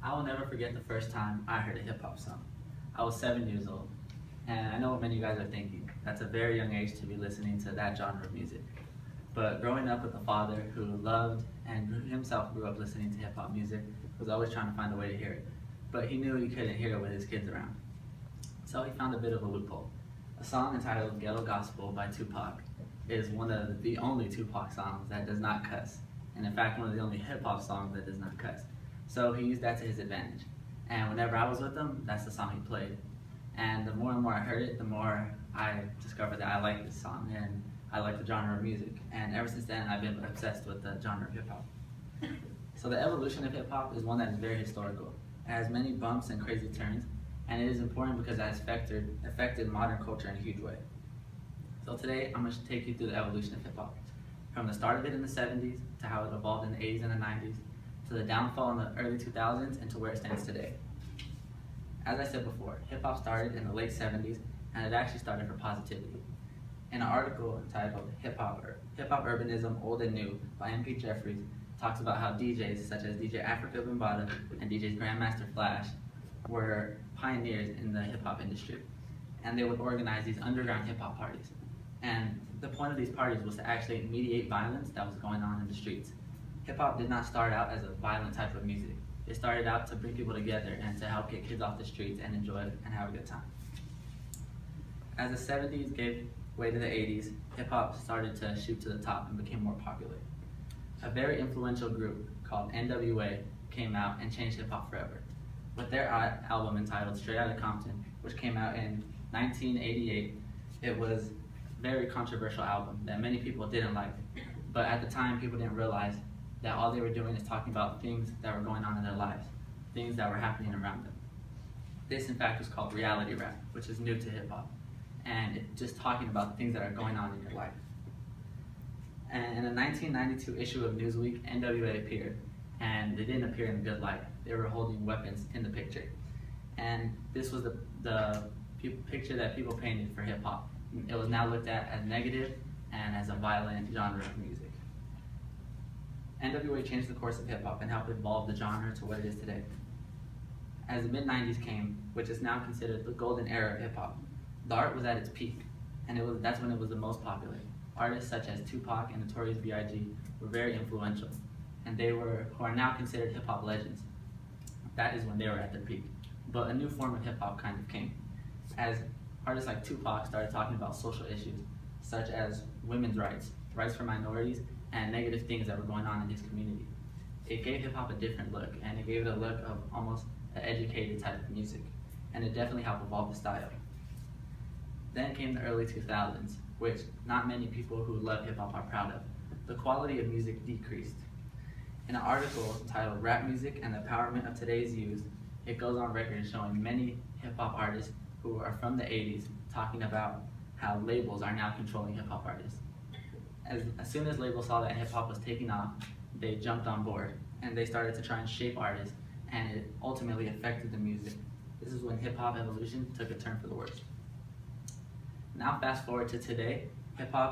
I will never forget the first time I heard a hip hop song. I was 7 years old, and I know what many of you guys are thinking. That's a very young age to be listening to that genre of music. But growing up with a father who loved and who himself grew up listening to hip hop music was always trying to find a way to hear it. But he knew he couldn't hear it with his kids around. So he found a bit of a loophole. A song entitled Ghetto Gospel by Tupac is one of the only Tupac songs that does not cuss. And in fact, one of the only hip hop songs that does not cuss. So he used that to his advantage. And whenever I was with him, that's the song he played. And the more and more I heard it, the more I discovered that I like this song and I like the genre of music. And ever since then, I've been obsessed with the genre of hip hop. So the evolution of hip hop is one that is very historical. It has many bumps and crazy turns, and it is important because it has affected modern culture in a huge way. So today, I'm going to take you through the evolution of hip hop. From the start of it in the 70s, to how it evolved in the 80s and the 90s, to the downfall in the early 2000s, and to where it stands today. As I said before, hip hop started in the late 70s, and it actually started for positivity. In an article entitled Hip Hop Urbanism Old and New by M.P. Jeffries, talks about how DJs such as DJ Africa Bambaataa and DJs Grandmaster Flash were pioneers in the hip hop industry. And they would organize these underground hip hop parties. And the point of these parties was to actually mediate violence that was going on in the streets. Hip hop did not start out as a violent type of music. It started out to bring people together and to help get kids off the streets and enjoy and have a good time. As the 70s gave way to the 80s, hip hop started to shoot to the top and became more popular. A very influential group called NWA came out and changed hip hop forever. With their album entitled Straight Outta Compton, which came out in 1988, it was a very controversial album that many people didn't like. But at the time, people didn't realize that all they were doing is talking about things that were going on in their lives, things that were happening around them. This, in fact, was called reality rap, which is new to hip hop, and it's just talking about things that are going on in your life. And in a 1992 issue of Newsweek, NWA appeared, and they didn't appear in a good light. They were holding weapons in the picture. And this was the picture that people painted for hip hop. It was now looked at as negative and as a violent genre of music. NWA changed the course of hip hop and helped evolve the genre to what it is today. As the mid-90s came, which is now considered the golden era of hip hop, the art was at its peak, and that's when it was the most popular. Artists such as Tupac and Notorious B.I.G. were very influential, and who are now considered hip hop legends. That is when they were at their peak. But a new form of hip hop kind of came, as artists like Tupac started talking about social issues, such as women's rights, rights for minorities, and negative things that were going on in his community. It gave hip hop a different look, and it gave it a look of almost an educated type of music, and it definitely helped evolve the style. Then came the early 2000s, which not many people who love hip hop are proud of. The quality of music decreased. In an article titled Rap Music and the Empowerment of Today's Youth, it goes on record showing many hip hop artists who are from the 80s talking about how labels are now controlling hip hop artists. As soon as labels saw that hip hop was taking off, they jumped on board and they started to try and shape artists, and it ultimately affected the music. This is when hip hop evolution took a turn for the worse. Now fast forward to today, hip hop